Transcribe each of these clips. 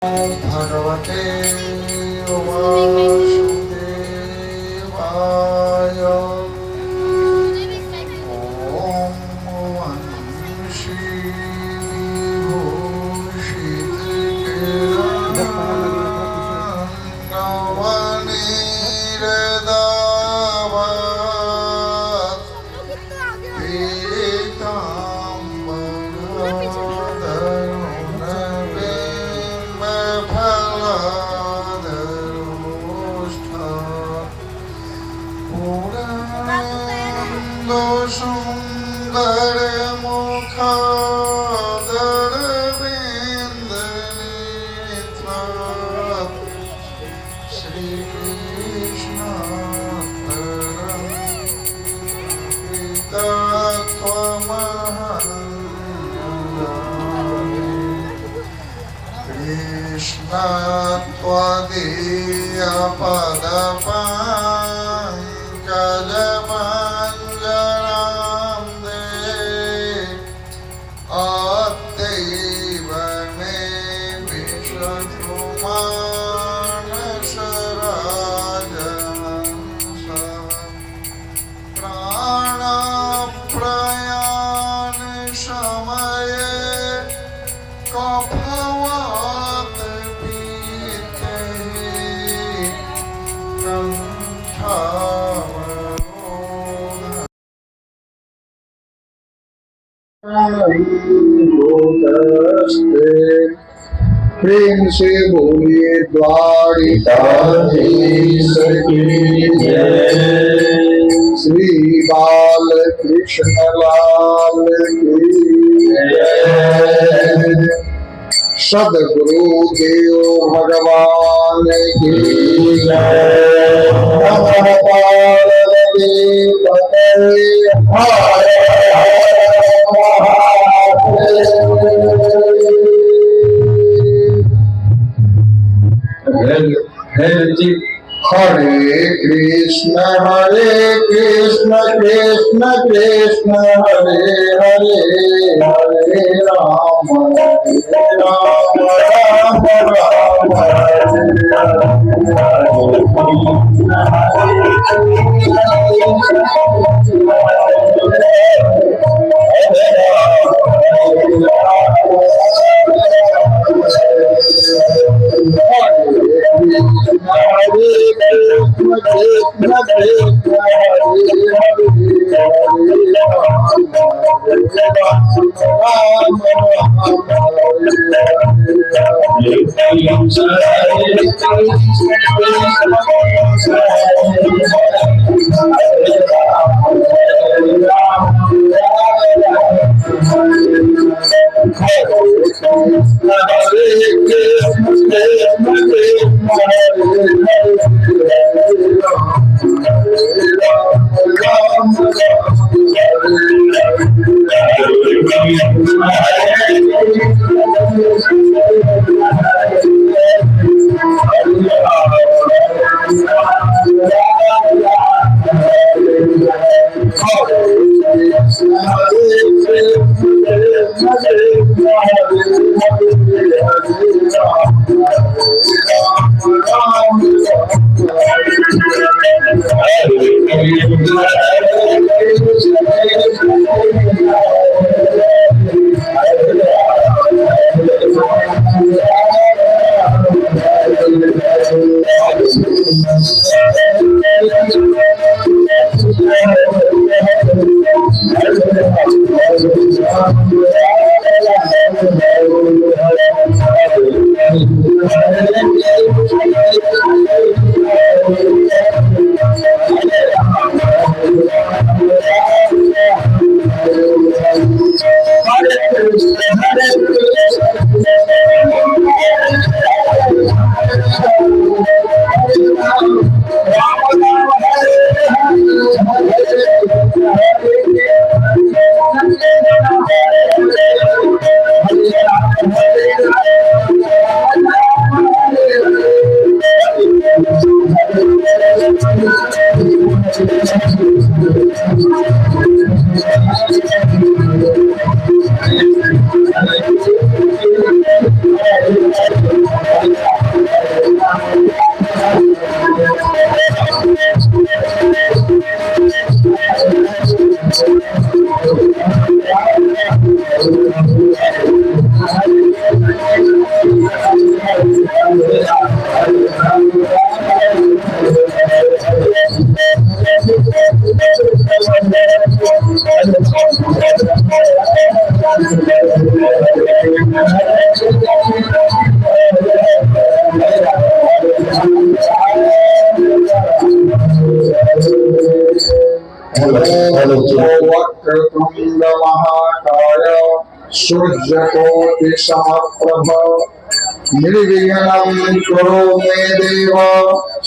भगवते वासुदेवाय ॐ वंशी भूषितकिरणवनिर्दावत् सुंदर मुखादर बिंदनेत्र श्री कृष्ण कृष्ण त्वदीय पद पंकज प्रेम से बोलिए द्वारिकाधीश की जय। श्री बाल कृष्ण लाल की जय। सदगुरु देव भगवान की जय। हरे कृष्ण कृष्ण कृष्ण हरे हरे, हरे राम राम राम वक्रतुंड महाकाय सूर्यकोटि समप्रभ निर्विघ्नं कुरु मे देव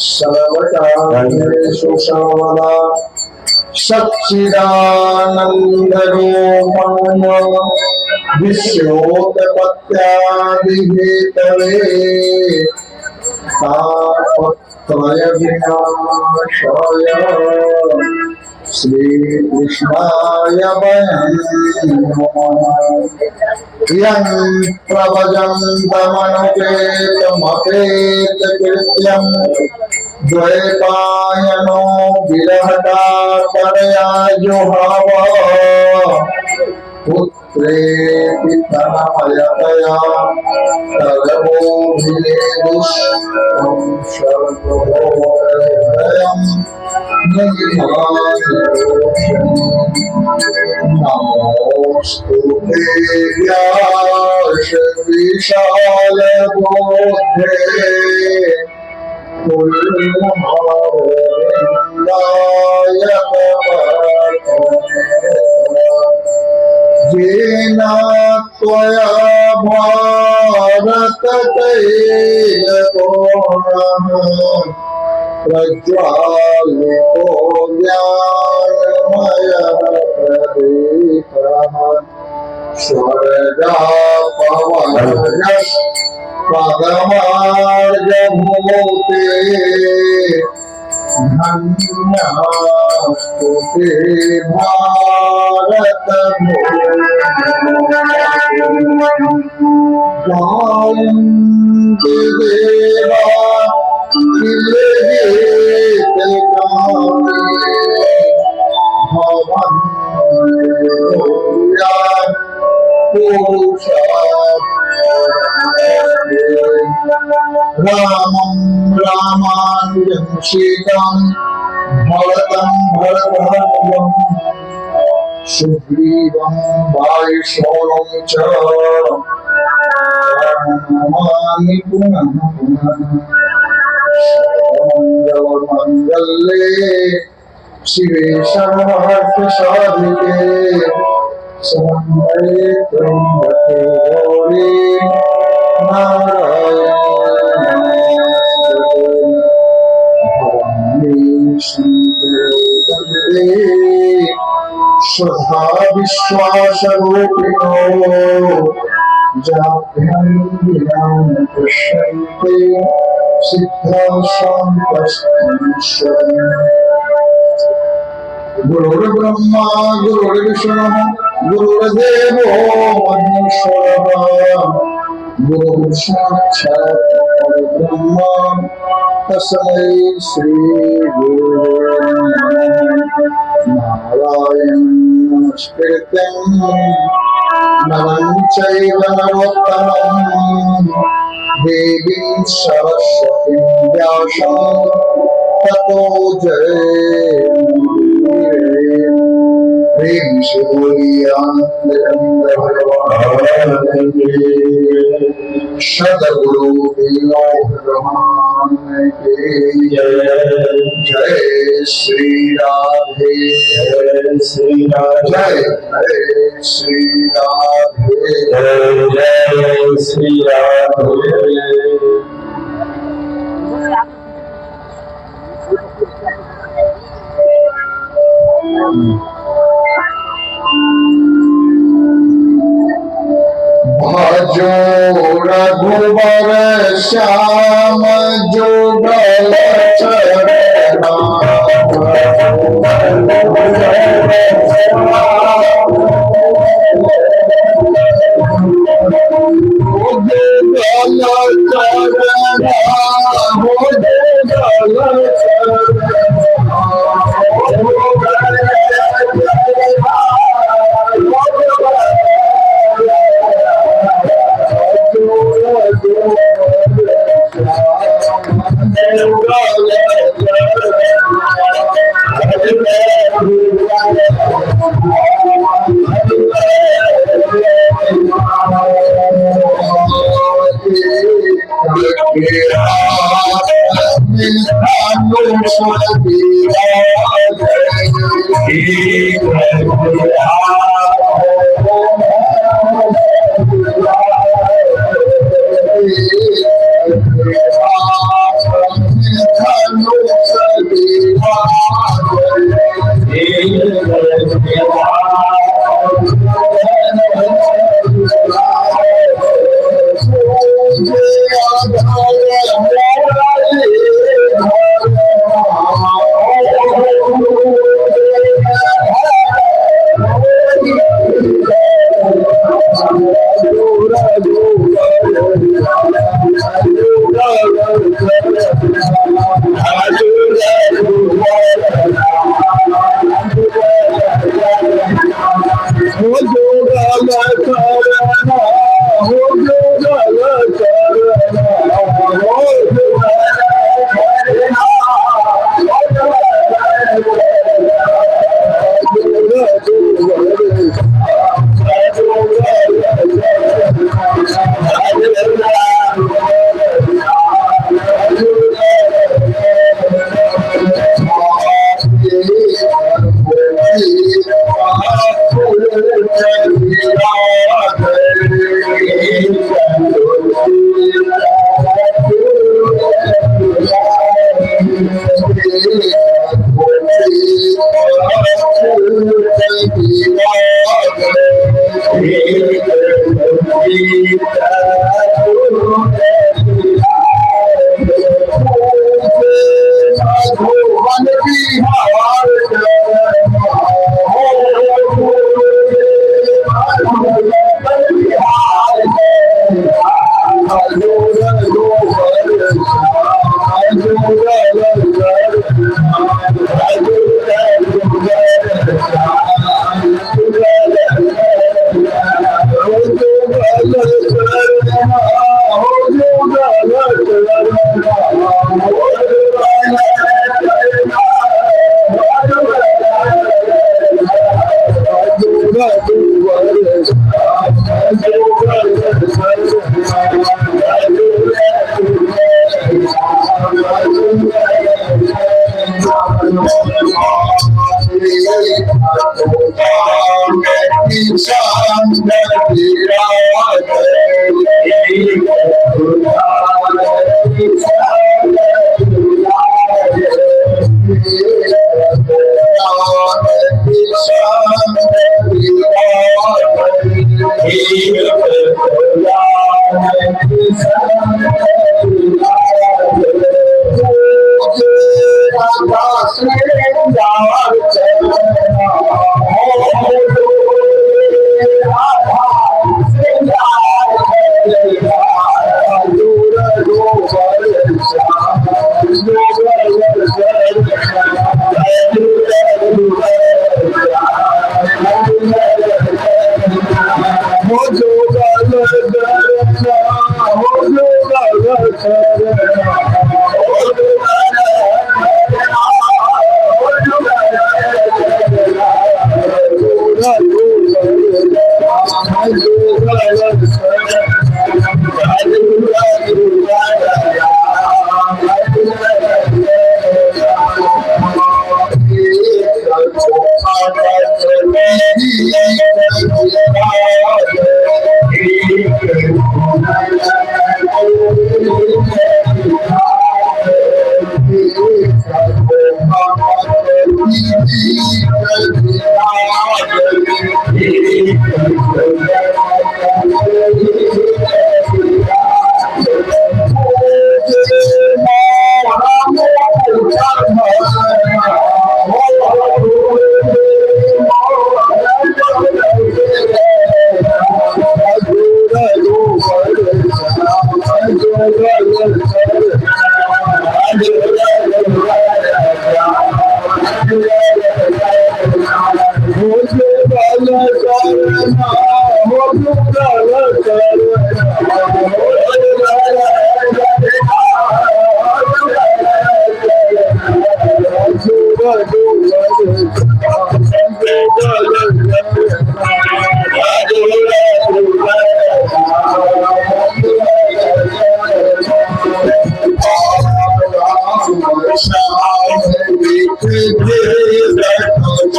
सर्वकार्येषु सर्वदा सच्चिदानन्दरूपाय विश्वोत्पत्त्यादिहेतवे तापत्रयविनाशाय श्रीकृष्णाय वयं नमः। यं प्रभजन्तमनुपेतमपेतकृत्यं द्वैपायनो विरहकातरया जुहाव पुत्रेति तनमयतया तदमोभिनेदुष्टं शर्वोदयम् नमोऽस्तु देव्याश विशालबोधे कुलमारविन्दाय येन त्वया भारततैलपूर्णः प्रज्वालितो ज्ञानमयः प्रदीपः स्वर्गापवर्गपदमार्गभूते धन्यास्तु ते भारतभूमि देवा रामं रामानुजं सीतं भरतं भरतवर्यं सुग्रीवं वायुसूनं च नमामि पुनः पुनः। मंगले शिवे सर्वार्थसाधिके शरण्ये त्र्यंबके गौरी नारायणी भवानी शंकरे श्रद्धा विश्वासरूपिणो जाभ्यां विनाम पश्यन्ते सिद्धा शांतस्तमीश्वरम्। गुरुर्ब्रह्मा गुरुर्विष्णुः गुरुर्देवो महेश्वरः गुरुः साक्षात् परब्रह्म तस्मै श्री गुरुवे नमः। नारायणं नमस्कृत्यं नरं चैव नरोत्तमं देवीं सरस्वतीं व्यासं ततो जयमुदीरये। से बोलिए आनंद भगवान के सदगुरु भगवान के जय। जय श्री राधे जय श्री राधे जय श्री राधे जय श्री राधे। भजो रघुबर श्याम जुगल चरणा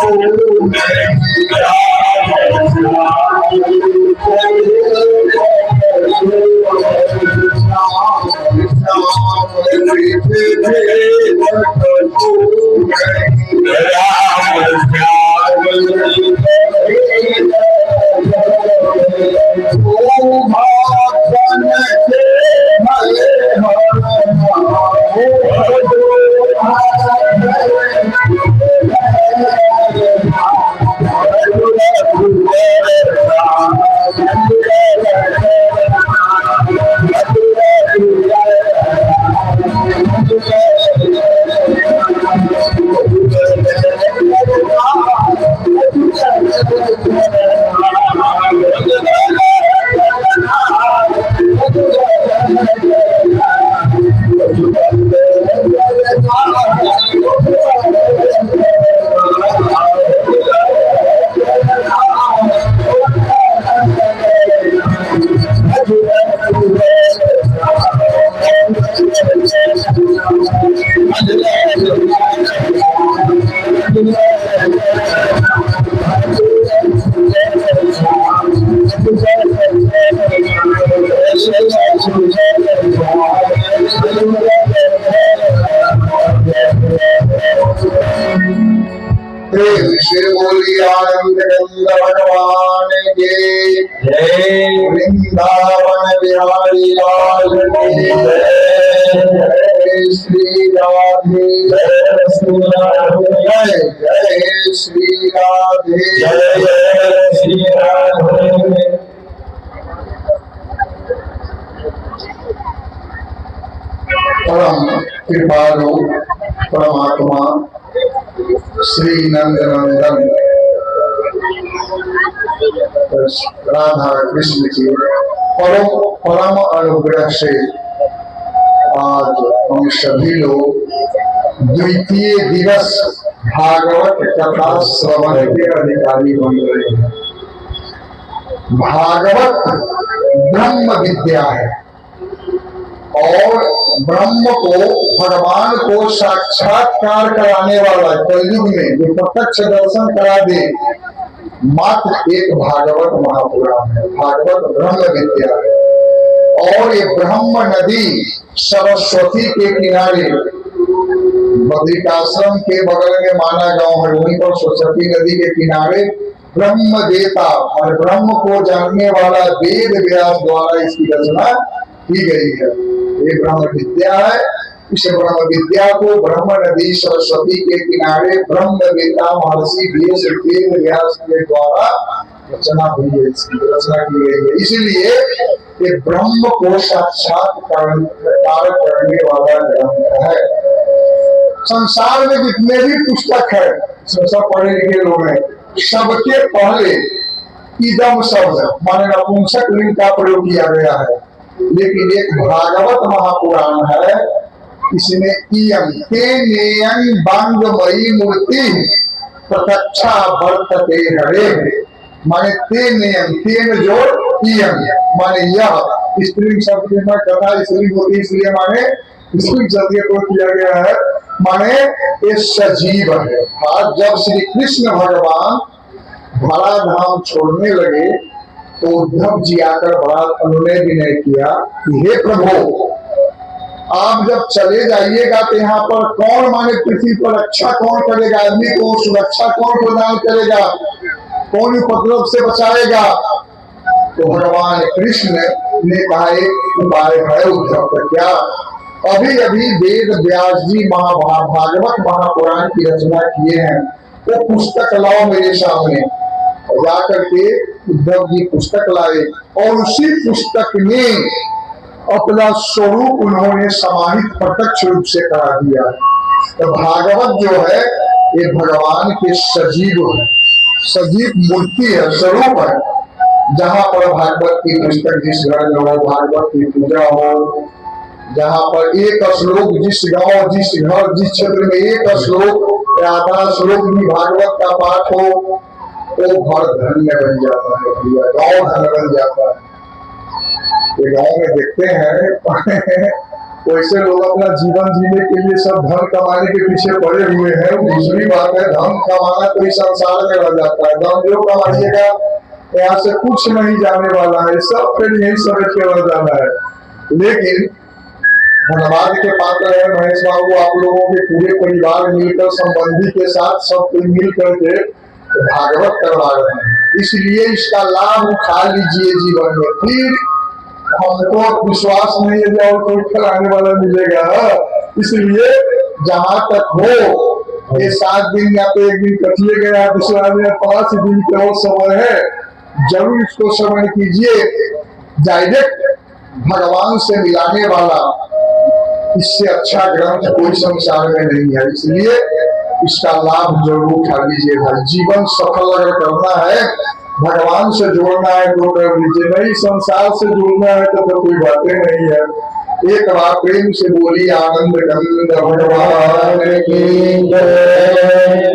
Shall we बोली आनंद कंद भगवान के वृंदावन बिहारी लाल की जय श्री राधे जय श्री राधे जय श्री राधे जय श्री राधे। परम कृपालु परमात्मा श्री नंदनंदन राधा कृष्ण की परम अनुग्रह से आज हम सभी लोग द्वितीय दिवस भागवत कथा श्रवण के अधिकारी बन रहे हैं। भागवत ब्रह्म विद्या है और ब्रह्म को भगवान को साक्षात्कार कराने वाला कलयुग में जो प्रत्यक्ष दर्शन करा दे मात्र एक भागवत महापुराण है। भागवत ब्रह्म विद्या है और ये ब्रह्म नदी सरस्वती के किनारे बद्रिकाश्रम के बगल में माना गांव है, वहीं पर सरस्वती नदी के किनारे ब्रह्म देता और ब्रह्म को जानने वाला वेद व्यास द्वारा इसकी रचना की गई है। ये ब्रह्म विद्या है। इस ब्रह्म विद्या को ब्रह्म नदी सरस्वती के किनारे ब्रह्म वेता महर्षि वेद व्यास के द्वारा रचना हुई है, इसकी रचना की गई है। इसलिए ये ब्रह्म को साक्षात्कार करने वाला ग्रंथ है। संसार में जितने भी पुस्तक है सब पढ़े लिखे लोग हैं, सबके पहले इदम शब्द माने नपुंसक लिंग का प्रयोग किया गया है। लेकिन एक भागवत महापुराण है, इसमें इयं तेनेयं बांगमयी मूर्ति प्रत्यक्षा वर्तते हरे माने तेनेयं तेन जोड़ इयं माने यह स्त्रीलिंग शब्द के साथ कथा स्त्रीलिंग होती है, इसलिए माने स्त्रीलिंग शब्द का प्रयोग किया गया है। माने ये सजीव है। आज जब श्री कृष्ण भगवान धरा धाम छोड़ने लगे तो उद्धव जी आकर बड़ा अनुनय विनय किया कि हे प्रभु आप जब चले जाइएगा तो यहाँ पर कौन माने पृथ्वी पर रक्षा कौन करेगा, आदमी को सुरक्षा कौन प्रदान करेगा, कौन उपद्रव से बचाएगा। तो भगवान कृष्ण ने कहा एक उपाय है उद्धव का। क्या? अभी अभी वेद व्यास जी भागवत महापुराण की रचना किए हैं, वो पुस्तक लाओ मेरे सामने। और जाकर के उद्धव जी पुस्तक लाए और उसी पुस्तक में अपना स्वरूप उन्होंने समाहित प्रत्यक्ष रूप से करा दिया। तो भागवत जो है ये भगवान के सजीव है, सजीव मूर्ति है, स्वरूप है। जहाँ पर भागवत की पुस्तक जिस घर में हो, भागवत की पूजा हो, जहाँ पर एक श्लोक जिस गांव जिस घर जिस क्षेत्र में एक श्लोक या आधा श्लोक भी भागवत का पाठ हो वो घर धन्य बन जाता है, गांव धन्य बन जाता है। ये गांव में देखते हैं वैसे लोग अपना जीवन जीने के लिए सब धन कमाने के पीछे पड़े हुए हैं। दूसरी बात है धन कमाना कोई संसार में रह जाता है, धन जो कमाइएगा यहाँ से कुछ नहीं जाने वाला है, सब फिर यही समझ के रह जाना है। लेकिन धन्यवाद के पात्र है महेश बाबू, आप लोगों के पूरे परिवार मिलकर, संबंधी के साथ सब कोई मिल करके भागवत करवा रहे हैं। इसलिए इसका लाभ उठा लीजिए जीवन में। फिर हमको विश्वास नहीं है और कोई कराने वाला मिलेगा। इसलिए जहां तक हो ये 7 दिन या तो 1 दिन कटिए गया, दूसरा दिन 5 दिन का और समय है, जरूर इसको श्रवण कीजिए। डायरेक्ट भगवान से मिलाने वाला इससे अच्छा ग्रंथ कोई संसार में नहीं है। इसलिए इसका लाभ जरूर उठा लीजिए भाई। जीवन सफल अगर करना है, भगवान से जोड़ना है तो कर लीजिए, नहीं संसार से जोड़ना है तो कोई बातें नहीं है। एक बार प्रेम से बोली आनंद कंद भगवान की जय।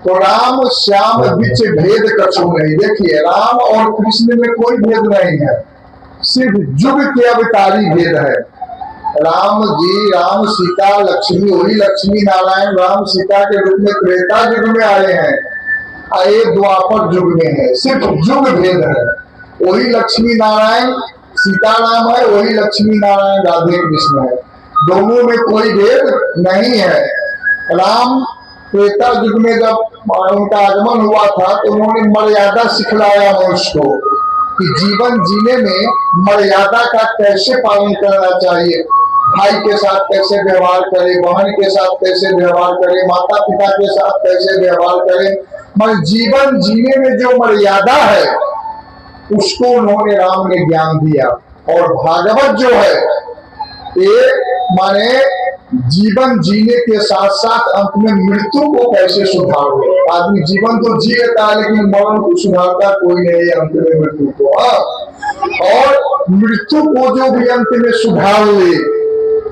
तो राम श्याम बीच भेद कछु नहीं। देखिए राम और कृष्ण में कोई भेद नहीं है, सिर्फ युग के अवतारी भेद है। राम जी, राम सीता लक्ष्मी, वही लक्ष्मी नारायण राम सीता के रूप में त्रेता युग में आए हैं, आए द्वापर युग में है। सिर्फ युग भेद है। वही लक्ष्मी नारायण सीताराम है, वही लक्ष्मी नारायण राधे कृष्ण है। दोनों में कोई भेद नहीं है। राम त्रेता युग में जब उनका आगमन हुआ था तो उन्होंने मर्यादा सिखलाया मनुष्य को कि जीवन जीने में मर्यादा का कैसे पालन करना चाहिए। भाई के साथ कैसे व्यवहार करें, बहन के साथ कैसे व्यवहार करें, माता पिता के साथ कैसे व्यवहार करें। मगर जीवन जीने में जो मर्यादा है उसको उन्होंने राम ने ज्ञान दिया। और भागवत जो है ये माने जीवन जीने के साथ साथ अंत में मृत्यु को कैसे सुधारोगे। आदमी जीवन तो जी लेता है लेकिन मरण को सुधारता कोई नहीं है अंत में मृत्यु को। और मृत्यु को जो भी अंत में सुधार ले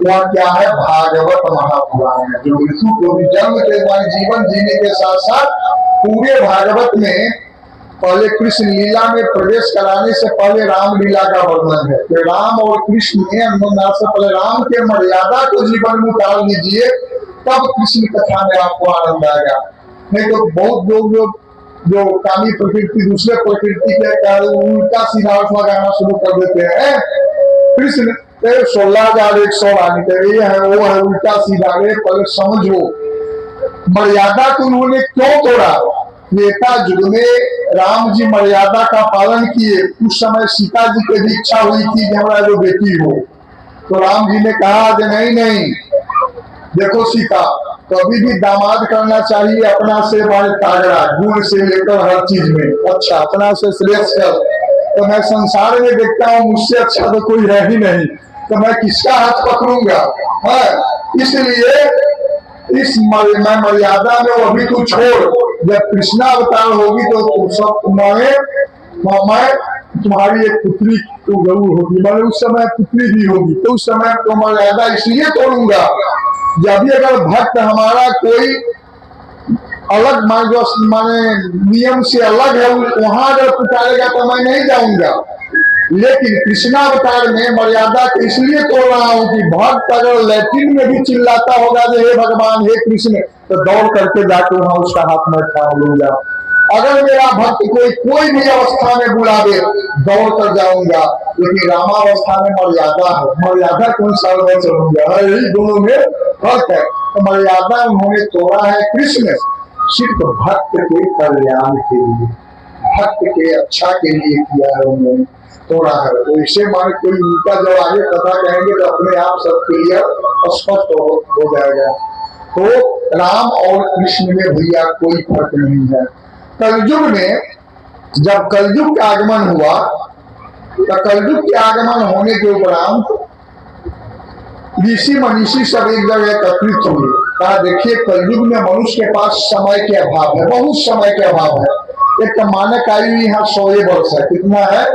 वह क्या है, भागवत महापुराण है। जो मृत्यु को भी जन्म के बाद जीवन जीने के साथ साथ पूरे भागवत में पहले कृष्ण लीला में प्रवेश कराने से पहले राम लीला का वर्णन है। तो राम और कृष्ण में अनुसंधान से पहले राम के मर्यादा को जीवन में उतार लीजिए, तब कृष्ण कथा में आपको आनंद आएगा। नहीं तो बहुत लोग जो कामी प्रकृति दूसरे प्रकृति के उल्टा सीधा लगाना शुरू कर देते हैं। कृष्ण 16,100 रानी ये है वो है उल्टा सीधा। पहले समझो मर्यादा को उन्होंने क्यों तोड़ा। त्रेता युग में राम जी मर्यादा का पालन किए। उस समय सीता जी की भी इच्छा हुई थी कि हमारा जो बेटी हो, तो राम जी ने कहा कि नहीं देखो सीता, कभी भी दामाद करना चाहिए अपना से बड़े तागड़ा, गुण से लेकर हर चीज में अच्छा, अपना से श्रेष्ठ कर। तो मैं संसार में देखता हूँ मुझसे अच्छा तो कोई है ही नहीं, तो मैं किसका हाथ पकड़ूंगा। इसलिए इस मर्यादा में वो अभी तू छोड़, जब कृष्णा अवतार होगी तो सब मैं तुम्हारी एक पुत्री तो जरूर होगी, मैंने उस समय पुत्री भी होगी, तो उस समय तो मर्यादा इसलिए तोड़ूंगा जब भी अगर भक्त हमारा कोई अलग माने नियम से अलग है वहां अगर पुकारेगा तो मैं नहीं जाऊंगा। लेकिन कृष्णावतार में मर्यादा को इसलिए तोड़ रहा हूं कि भक्त अगर लैट्रिन में भी चिल्लाता होगा जो हे भगवान हे कृष्ण, तो दौड़ करके जाकर वहां उसका हाथ में थाम लूंगा। अगर मेरा भक्त कोई भी अवस्था में बुलावे दौड़ कर जाऊंगा। लेकिन रामावस्था में मर्यादा है, मर्यादा कौन सा चलूंगा, यही दोनों में फर्क है। तो मर्यादा उन्होंने तोड़ा है कृष्ण सिर्फ भक्त के कल्याण के लिए, भक्त के अच्छा के लिए किया है उन्होंने, तोड़ा है। तो इसे मान कोई उनका जब आगे कथा कहेंगे तो अपने आप सब क्लियर स्पष्ट हो जाएगा। तो राम और कृष्ण में भैया कोई फर्क नहीं है। कलयुग में जब कलयुग का आगमन हुआ तो कलयुग के आगमन होने के उपरांत ऋषि मनीषी सब एक जगह एकत्रित हुए। कहा देखिए कलयुग में मनुष्य के पास समय के अभाव है, बहुत समय के अभाव है। एक तो मानक आयु यहाँ 100 वर्ष है, कितना है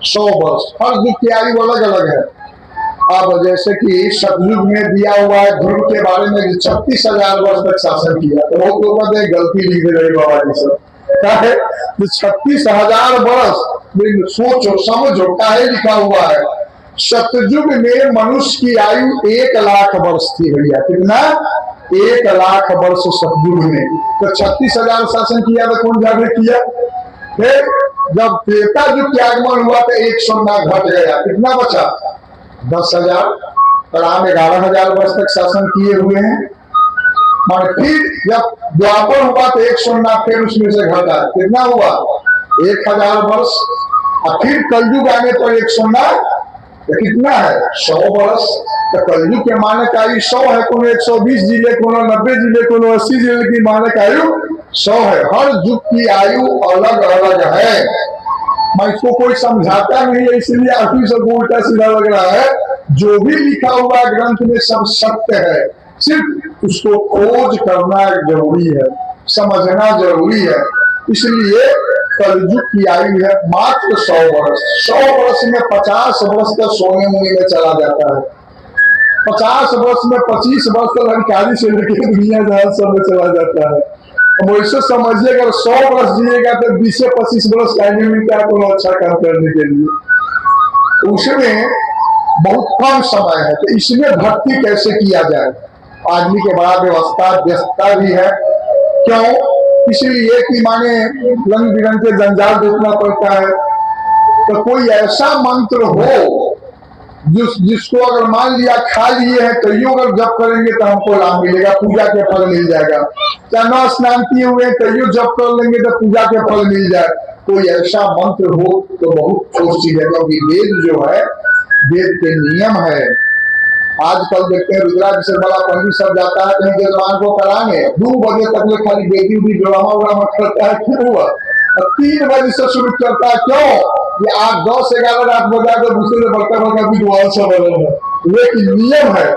100 वर्ष। हर युग की आयु अलग अलग है। अब जैसे कि सतयुग में दिया हुआ है ध्रुव के बारे में 36,000 वर्ष तक शासन किया, तो बहुत लोगों ने गलती लिख दे रही बाबा जी सब काहे 36,000 वर्ष सोचो समझो काहे लिखा हुआ है। सतयुग में मनुष्य की आयु 1 लाख वर्ष थी भैया, कितना 1 लाख वर्ष सतयुग में। तो 36,000 शासन किया तो कौन जाने किया। फिर जब त्रेता युग के आगमन हुआ तो 100 घट गया, कितना बचा 10,000। राम 11,000 वर्ष तक शासन किए हुए हैं। मगर फिर जब द्वापर हुआ तो 1 सुनना फिर उसमें से घटा, कितना हुआ 1,000 वर्ष। और फिर कलयुग आने पर 1 सुनना तो कितना है 100 वर्ष। तो कलयुग के मानक आयु 100 है, कोनो 120 जिले, कोनो 90 जिले, कोनो 80 जिले की मानक आयु 100 है। हर युग की आयु अलग अलग है। मैं इसको कोई समझाता नहीं है, इसलिए आखिर सबको उल्टा सीधा लग रहा है। जो भी लिखा हुआ ग्रंथ में सब सत्य है, सिर्फ उसको खोज करना जरूरी है, समझना जरूरी है। इसलिए कलयुग की आयु है मात्र 100 वर्ष। 100 वर्ष में 50 वर्ष का सोने मुनि में चला जाता है, 50 वर्ष में 25 वर्ष का लंकारी से लेकर दुनिया जहां सब में चला जाता है। अब वैसे समझिए अगर 100 वर्ष जिएगा तो 20 से 25 वर्ष टाइम मिलता है कोनो अच्छा काम करने के लिए, उसमें बहुत कम समय है। तो इसमें भक्ति कैसे किया जाए? आदमी के बड़ा व्यस्तता भी है। क्यों? इसलिए कि माने रंग बिरंग के जंजाल देखना पड़ता है। तो कोई ऐसा मंत्र हो जिसको अगर मान लिया खा लिए हैं तो यो अगर जप करेंगे तो हमको लाभ मिलेगा, पूजा के फल मिल जाएगा। चाहे न स्नान किए हुए तो यो जप कर लेंगे तो पूजा के फल मिल जाए। कोई ऐसा मंत्र हो तो बहुत ठोस चीज है, क्योंकि वेद जो है, वेद के नियम है। आजकल देखते हैं रुद्राभिषेक वाला पंडित सब जाता है कहीं जजमान को कराने, 2 बजे तक में खाली बेदी उदी ड्रामा उड़ामा करता है। क्यों हुआ? 3 बजे से शुरू करता है। क्यों? ये 8, 10, 11 रात बजा तो दूसरे से बढ़ता बढ़ता विद्वान सब है। लेकिन नियम है,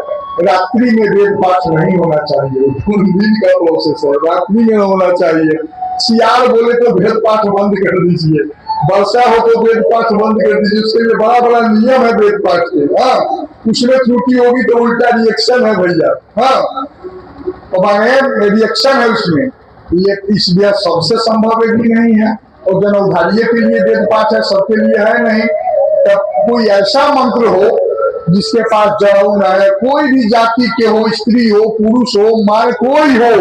रात्रि में वेद पाठ नहीं होना चाहिए। दिन का प्रोसेस है, रात्रि में होना चाहिए। सियार बोले तो वेद पाठ बंद कर दीजिए, वर्षा हो तो वेद पाठ बंद कर दीजिए। उसके लिए बड़ा बड़ा नियम है वेद पाठ के। हाँ, उसमें त्रुटि होगी तो उल्टा रिएक्शन है भैया। हाँ, तो माने रिएक्शन है उसमें। ये इसलिए सबसे संभव भी नहीं है, और जनौधार्य के लिए वेद पाठ है, सबके लिए है नहीं। तब कोई ऐसा मंत्र हो जिसके पास जड़ऊ न है, कोई भी जाति के हो, स्त्री हो, पुरुष हो, मां कोई हो,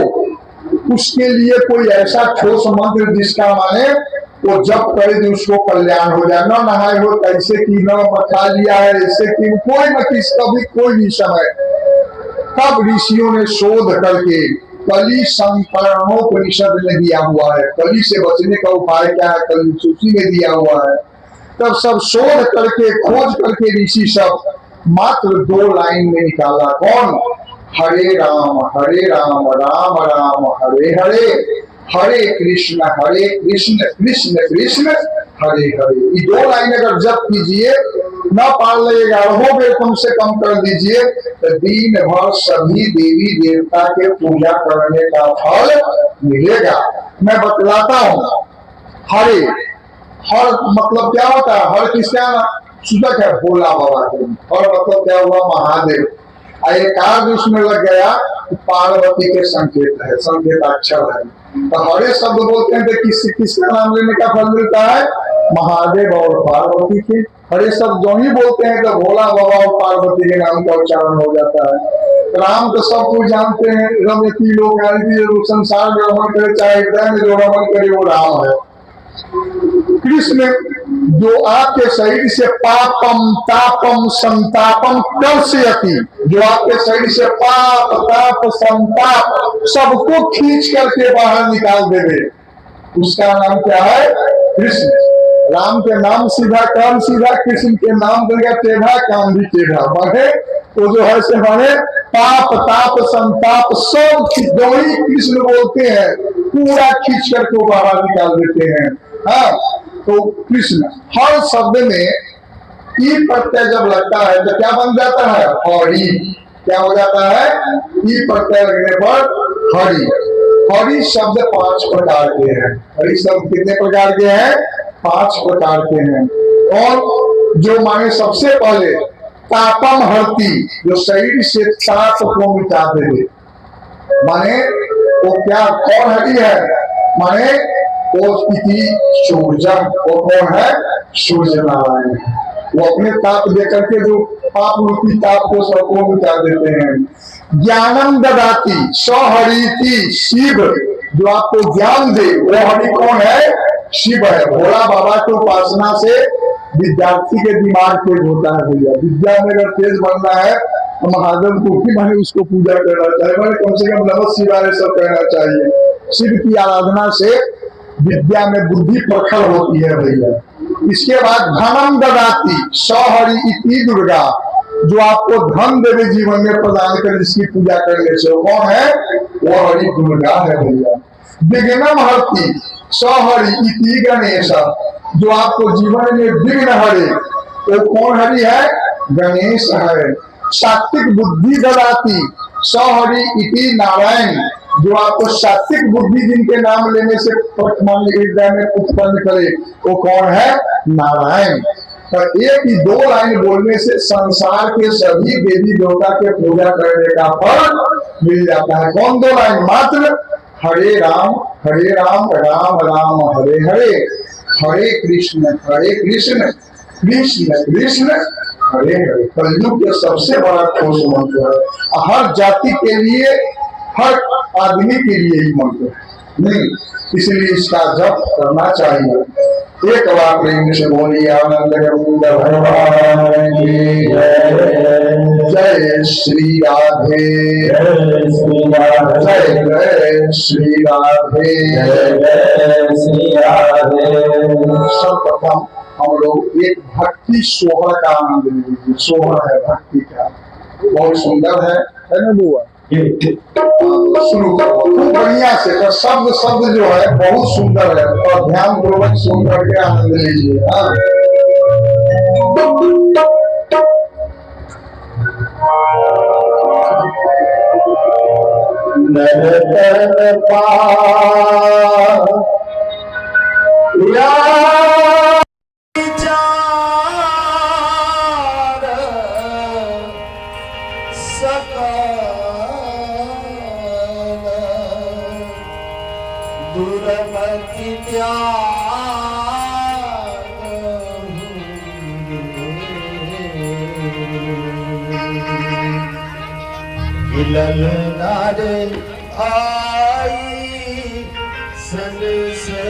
उसके लिए कोई ऐसा ठोस मंत्र जिसका माने वो जब करे तो उसको कल्याण हो जाए। न नहाए हो कैसे की, न खा लिया है ऐसे की, कोई न किस कभी कोई भी समय। तब ऋषियों ने शोध करके कली संकरणोपनिषद में दिया हुआ है, कली से बचने का उपाय क्या है कली सूची में दिया हुआ है। तब सब शोध करके खोज करके ऋषि सब मात्र 2 लाइन में निकाला। कौन? हरे राम राम राम हरे हरे, हरे कृष्ण कृष्ण कृष्ण हरे हरे। ये 2 लाइन अगर जप कीजिए, न पार लगेगा, रहो बेर कम से कम कर दीजिए, तो दिन भर सभी देवी देवता के पूजा करने का फल मिलेगा। मैं बतलाता हूँ। हरे, हर मतलब क्या होता है? हर किसका सूचक है? भोला बाबा के। और मतलब क्या हुआ? महादेव। एक कार्य उसमें लग गया, पार्वती के संकेत है, संकेताक्षर है। तो हरे शब्द बोलते हैं तो किसका नाम लेने का फल मिलता है? महादेव और पार्वती के। हरे शब्द जो ही बोलते हैं तो भोला बाबा और पार्वती के नाम का उच्चारण हो जाता है। राम तो सब कुछ जानते हैं, रमती लोग संसार में रमन करे, चाहे हृदय में जो रमन करे वो राम है। कृष्ण जो आपके शरीर से पापम तापम संतापम कर्षयति, जो आपके शरीर से पाप ताप संताप सबको खींच करके बाहर निकाल देवे, उसका नाम क्या है? कृष्ण। राम के नाम सीधा काम सीधा, कृष्ण के नाम देगा टेढ़ा काम भी टेढ़ा। माने वो जो है से माने पाप ताप संताप सब जो ही कृष्ण बोलते हैं पूरा खींच करके बाहर निकाल देते हैं। हाँ, तो कृष्ण हर शब्द में ई प्रत्यय जब लगता है तो क्या बन जाता है? हरि। क्या हो जाता है? ई प्रत्यय लगने पर हरि। हरि शब्द 5 प्रकार के हैं। हरि शब्द कितने प्रकार के हैं? 5 प्रकार के हैं। और जो माने सबसे पहले तापम हरती, जो शरीर से ताप को मिटा देवे, माने वो क्या कौन हरि है? माने वो सूर्यम, वो कौन है? सूर्य नारायण। वो अपने ताप देकर के जो पाप रूपी ताप को सबको मिटा देते हैं। ज्ञानम ददाती सहरिति शिव, जो आपको ज्ञान दे वो हरि कौन है? शिव है। भोला बाबा की उपासना से विद्यार्थी के दिमाग तेज होता है भैया। विद्या में अगर तेज बनना है महादेव को भी माने उसको पूजा करना चाहिए, माने कम से कम नमः शिवाय सब कहना चाहिए। शिव की आराधना से विद्या में बुद्धि प्रखर होती है भैया। इसके बाद धनम ददाती सौहरि इति दुर्गा, जो आपको धन देवे जीवन में प्रदान कर, जिसकी पूजा करने से वो कौन है? वो हरि दुर्गा है भैया। विघ्नम हरति सौहरि इति गणेश, जो आपको जीवन में विघ्न हरे, वो कौन हरि है? गणेश है। सात्विक बुद्धि ददाती सौहरि इति नारायण, जो आपको सात्विक बुद्धि जिनके नाम लेने से हृदय में उत्पन्न करे, वो कौन है? नारायण। पर एक ही दो लाइन बोलने से संसार के सभी देवी देवता के पूजा करने का फल मिल जाता है। कौन दो लाइन? मात्र हरे राम राम राम हरे हरे, हरे कृष्ण कृष्ण कृष्ण हरे हरे। कलयुग के सबसे बड़ा ठोस मंत्र है, हर जाति के लिए, हर आदमी के लिए ही मंत्र है नहीं, इसलिए इसका जप करना चाहिए। एक बार प्रेम से बोलिए आनंद भगवान की जय। जय श्री राधे, जय श्री राधे, जय श्री राधे। सर्वप्रथम हम लोग एक भक्ति सोहर का आनंद लीजिए। सोहर है भक्ति का, बहुत सुंदर है ना बुआ? शुरू करो खूब बढ़िया से, तो शब्द शब्द जो है बहुत सुंदर है, और ध्यान पूर्वक सुन करके आनंद लीजिए। नरतन दुर्मति त्याग हिलन नारे आई सन से